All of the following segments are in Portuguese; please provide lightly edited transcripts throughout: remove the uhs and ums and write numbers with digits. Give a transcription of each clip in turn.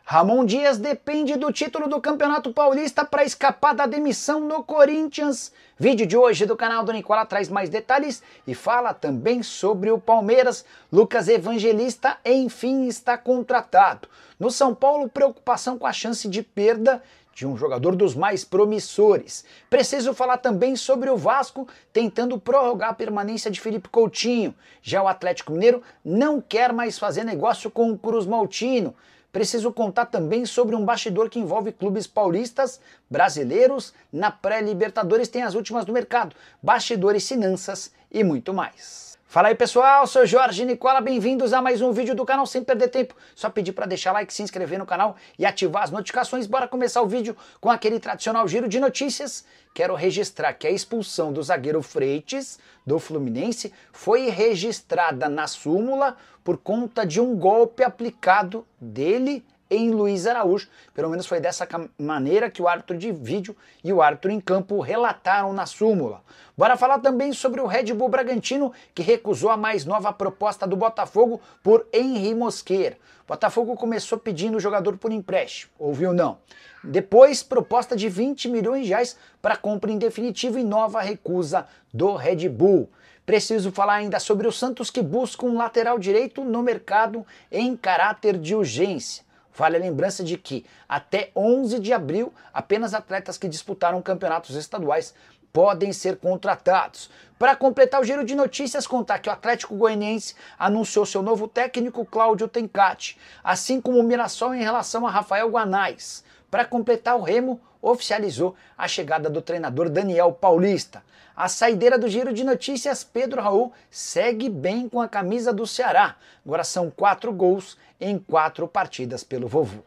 Ramon Dias depende do título do Campeonato Paulista para escapar da demissão no Corinthians. Vídeo de hoje do canal do Nicola traz mais detalhes e fala também sobre o Palmeiras. Lucas Evangelista enfim está contratado. No São Paulo, preocupação com a chance de perda de um jogador dos mais promissores. Preciso falar também sobre o Vasco tentando prorrogar a permanência de Felipe Coutinho. Já o Atlético Mineiro não quer mais fazer negócio com o Cruz Maltino. Preciso contar também sobre um bastidor que envolve clubes paulistas, brasileiros, na pré-Libertadores, tem as últimas do mercado, bastidores, finanças e muito mais. Fala aí pessoal, sou Jorge Nicola, bem-vindos a mais um vídeo do canal. Sem perder tempo, só pedir para deixar like, se inscrever no canal e ativar as notificações. Bora começar o vídeo com aquele tradicional giro de notícias. Quero registrar que a expulsão do zagueiro Freitas, do Fluminense, foi registrada na súmula por conta de um golpe aplicado dele em Luiz Araújo. Pelo menos foi dessa maneira que o árbitro de vídeo e o árbitro em campo relataram na súmula. Bora falar também sobre o Red Bull Bragantino, que recusou a mais nova proposta do Botafogo por Henry Mosquera. O Botafogo começou pedindo o jogador por empréstimo, ouviu não? Depois, proposta de 20 milhões de reais para compra em definitivo e nova recusa do Red Bull. Preciso falar ainda sobre o Santos, que busca um lateral direito no mercado em caráter de urgência. Vale a lembrança de que até 11 de abril apenas atletas que disputaram campeonatos estaduais podem ser contratados. Para completar o giro de notícias, contar que o Atlético Goianiense anunciou seu novo técnico, Cláudio Tencati, assim como o Mirassol em relação a Rafael Guanais. Para completar, o Remo oficializou a chegada do treinador Daniel Paulista. A saideira do giro de notícias, Pedro Raul segue bem com a camisa do Ceará. Agora são 4 gols em 4 partidas pelo Vovô.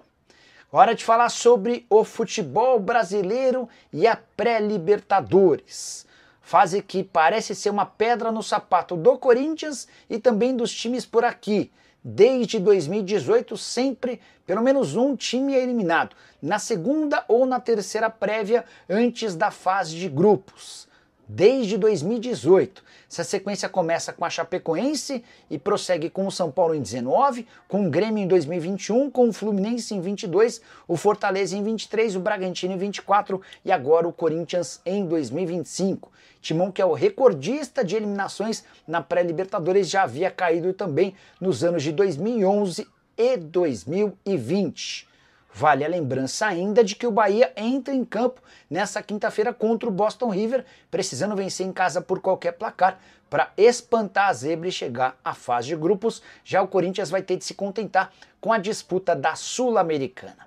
Hora de falar sobre o futebol brasileiro e a pré-Libertadores. Fase que parece ser uma pedra no sapato do Corinthians e também dos times por aqui. Desde 2018, sempre pelo menos um time é eliminado, na segunda ou na terceira prévia antes da fase de grupos. Desde 2018. Essa sequência começa com a Chapecoense e prossegue com o São Paulo em 19, com o Grêmio em 2021, com o Fluminense em 22, o Fortaleza em 23, o Bragantino em 24 e agora o Corinthians em 2025. Timão, que é o recordista de eliminações na pré-Libertadores, já havia caído também nos anos de 2011 e 2020. Vale a lembrança ainda de que o Bahia entra em campo nessa quinta-feira contra o Boston River, precisando vencer em casa por qualquer placar para espantar a zebra e chegar à fase de grupos. Já o Corinthians vai ter de se contentar com a disputa da Sul-Americana.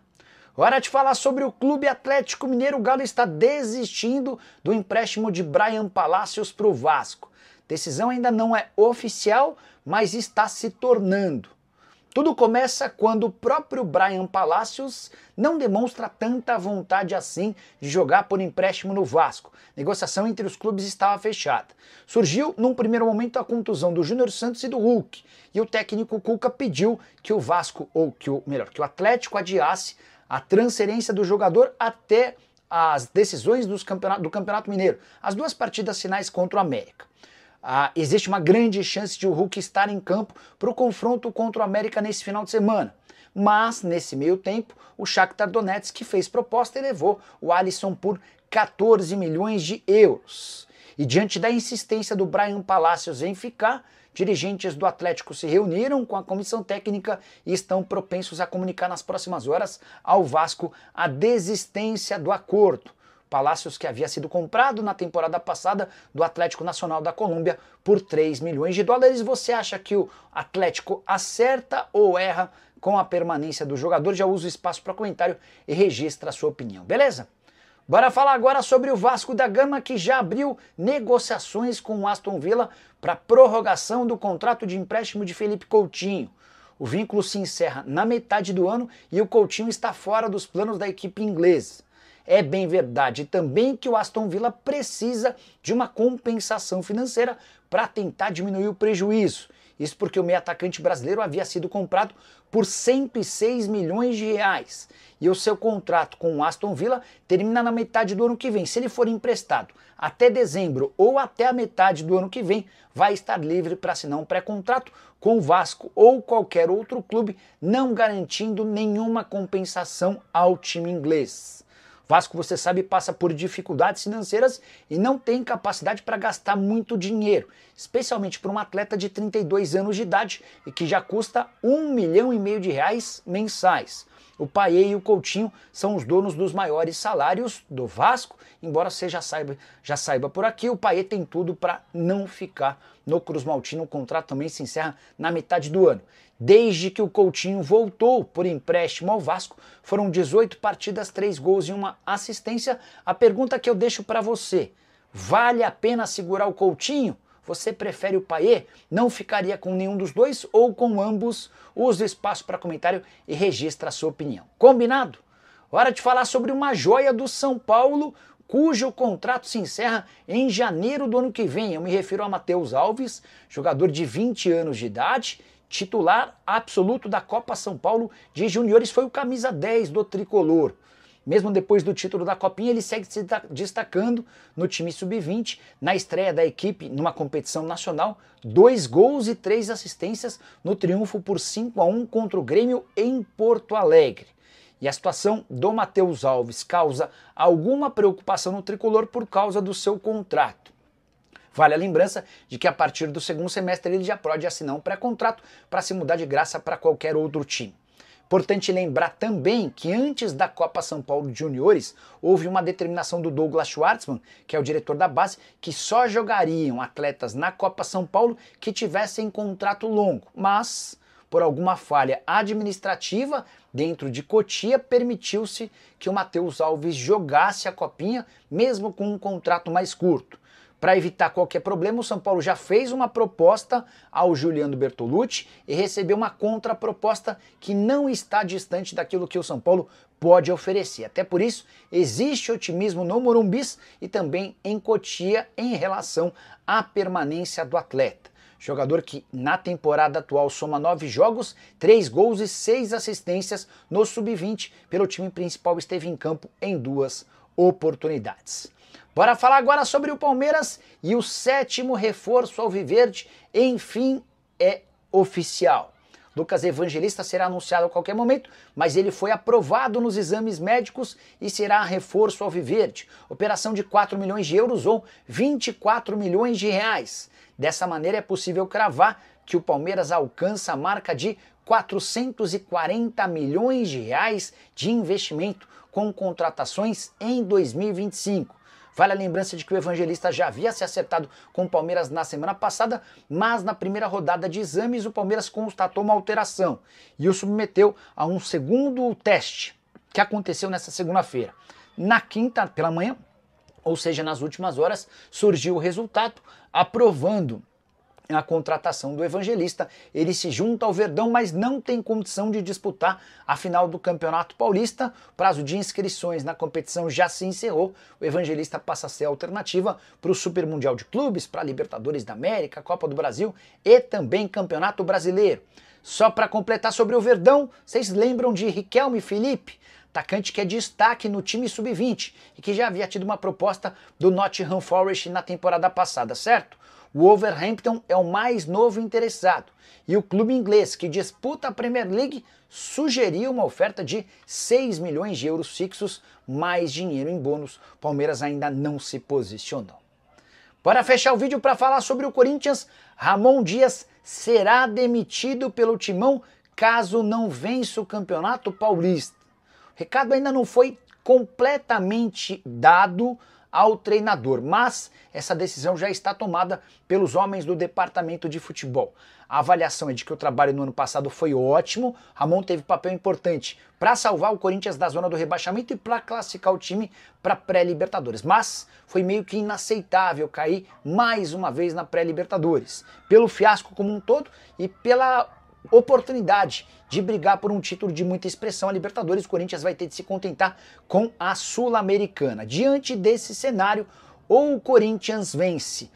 Hora de falar sobre o Clube Atlético Mineiro. O Galo está desistindo do empréstimo de Bryan Palacios para o Vasco. Decisão ainda não é oficial, mas está se tornando. Tudo começa quando o próprio Bryan Palacios não demonstra tanta vontade assim de jogar por empréstimo no Vasco. A negociação entre os clubes estava fechada. Surgiu num primeiro momento a contusão do Júnior Santos e do Hulk, e o técnico Cuca pediu que o Vasco, ou que o Atlético adiasse a transferência do jogador até as decisões do Campeonato Mineiro, as 2 partidas finais contra o América. Existe uma grande chance de o Hulk estar em campo para o confronto contra o América nesse final de semana. Mas, nesse meio tempo, o Shakhtar Donetsk fez proposta e levou o Alisson por 14 milhões de euros. E diante da insistência do Bryan Palacios em ficar, dirigentes do Atlético se reuniram com a comissão técnica e estão propensos a comunicar nas próximas horas ao Vasco a desistência do acordo. Palacios, que havia sido comprado na temporada passada do Atlético Nacional da Colômbia por 3 milhões de dólares. Você acha que o Atlético acerta ou erra com a permanência do jogador? Já usa o espaço para comentário e registra a sua opinião, beleza? Bora falar agora sobre o Vasco da Gama, que já abriu negociações com o Aston Villa para prorrogação do contrato de empréstimo de Felipe Coutinho. O vínculo se encerra na metade do ano e o Coutinho está fora dos planos da equipe inglesa. É bem verdade também que o Aston Villa precisa de uma compensação financeira para tentar diminuir o prejuízo. Isso porque o meio atacante brasileiro havia sido comprado por 106 milhões de reais. E o seu contrato com o Aston Villa termina na metade do ano que vem. Se ele for emprestado até dezembro ou até a metade do ano que vem, vai estar livre para assinar um pré-contrato com o Vasco ou qualquer outro clube, não garantindo nenhuma compensação ao time inglês. Vasco, você sabe, passa por dificuldades financeiras e não tem capacidade para gastar muito dinheiro, especialmente para um atleta de 32 anos de idade e que já custa R$1,5 milhão de reais mensais. O Payet e o Coutinho são os donos dos maiores salários do Vasco, embora você já saiba por aqui, o Payet tem tudo para não ficar no Cruz Maltino. O contrato também se encerra na metade do ano. Desde que o Coutinho voltou por empréstimo ao Vasco, foram 18 partidas, 3 gols e 1 assistência. A pergunta que eu deixo para você, vale a pena segurar o Coutinho? Você prefere o Payet? Não ficaria com nenhum dos dois ou com ambos? Use o espaço para comentário e registra a sua opinião. Combinado? Hora de falar sobre uma joia do São Paulo, cujo contrato se encerra em janeiro do ano que vem. Eu me refiro a Matheus Alves, jogador de 20 anos de idade, titular absoluto da Copa São Paulo de Juniores, foi o camisa 10 do tricolor. Mesmo depois do título da Copinha, ele segue se destacando no time sub-20, na estreia da equipe numa competição nacional, 2 gols e 3 assistências no triunfo por 5-1 contra o Grêmio em Porto Alegre. E a situação do Matheus Alves causa alguma preocupação no tricolor por causa do seu contrato. Vale a lembrança de que a partir do segundo semestre ele já pode assinar um pré-contrato para se mudar de graça para qualquer outro time. Importante lembrar também que antes da Copa São Paulo de Juniores, houve uma determinação do Douglas Schwartzman, que é o diretor da base, que só jogariam atletas na Copa São Paulo que tivessem contrato longo. Mas, por alguma falha administrativa dentro de Cotia, permitiu-se que o Matheus Alves jogasse a Copinha, mesmo com um contrato mais curto. Para evitar qualquer problema, o São Paulo já fez uma proposta ao Juliano Bertolucci e recebeu uma contraproposta que não está distante daquilo que o São Paulo pode oferecer. Até por isso, existe otimismo no Morumbis e também em Cotia em relação à permanência do atleta. Jogador que na temporada atual soma 9 jogos, 3 gols e 6 assistências no sub-20, pelo time principal esteve em campo em 2 oportunidades. Bora falar agora sobre o Palmeiras e o 7º reforço alviverde, enfim, é oficial. Lucas Evangelista será anunciado a qualquer momento, mas ele foi aprovado nos exames médicos e será reforço alviverde. Operação de 4 milhões de euros ou 24 milhões de reais. Dessa maneira é possível cravar que o Palmeiras alcança a marca de 440 milhões de reais de investimento com contratações em 2025. Vale a lembrança de que o Evangelista já havia se acertado com o Palmeiras na semana passada, mas na primeira rodada de exames o Palmeiras constatou uma alteração e o submeteu a um segundo teste, que aconteceu nessa segunda-feira. Na quinta pela manhã, ou seja, nas últimas horas, surgiu o resultado aprovando a contratação do Evangelista. Ele se junta ao Verdão, mas não tem condição de disputar a final do Campeonato Paulista. O prazo de inscrições na competição já se encerrou. O Evangelista passa a ser a alternativa para o Super Mundial de Clubes, para a Libertadores da América, Copa do Brasil e também Campeonato Brasileiro. Só para completar sobre o Verdão, vocês lembram de Riquelme Felipe? Atacante que é destaque no time sub-20 e que já havia tido uma proposta do Nottingham Forest na temporada passada, certo? O Wolverhampton é o mais novo interessado e o clube inglês que disputa a Premier League sugeriu uma oferta de 6 milhões de euros fixos, mais dinheiro em bônus. Palmeiras ainda não se posicionou. Para fechar o vídeo para falar sobre o Corinthians, Ramon Dias será demitido pelo Timão caso não vença o Campeonato Paulista. O recado ainda não foi completamente dado ao treinador, mas essa decisão já está tomada pelos homens do departamento de futebol. A avaliação é de que o trabalho no ano passado foi ótimo, Ramon teve papel importante para salvar o Corinthians da zona do rebaixamento e para classificar o time para pré-Libertadores, mas foi meio que inaceitável cair mais uma vez na pré-Libertadores, pelo fiasco como um todo e pela oportunidade de brigar por um título de muita expressão. A Libertadores, o Corinthians vai ter de se contentar com a Sul-Americana. Diante desse cenário, ou o Corinthians vence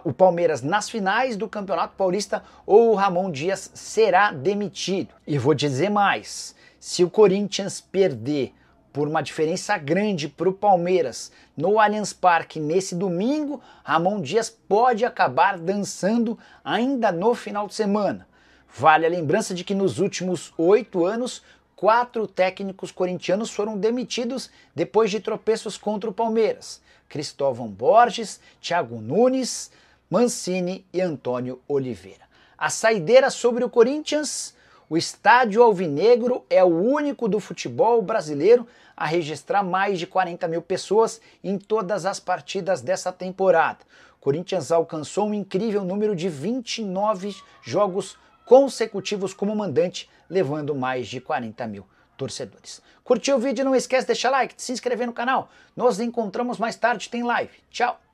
o Palmeiras nas finais do Campeonato Paulista ou o Ramon Dias será demitido. E vou dizer mais, se o Corinthians perder por uma diferença grande para o Palmeiras no Allianz Parque nesse domingo, Ramon Dias pode acabar dançando ainda no final de semana. Vale a lembrança de que nos últimos 8 anos, 4 técnicos corintianos foram demitidos depois de tropeços contra o Palmeiras: Cristóvão Borges, Thiago Nunes, Mancini e Antônio Oliveira. A saideira sobre o Corinthians: o estádio alvinegro é o único do futebol brasileiro a registrar mais de 40 mil pessoas em todas as partidas dessa temporada. O Corinthians alcançou um incrível número de 29 jogos consecutivos como mandante, levando mais de 40 mil torcedores. Curtiu o vídeo? Não esquece de deixar like, de se inscrever no canal. Nos encontramos mais tarde, tem live. Tchau!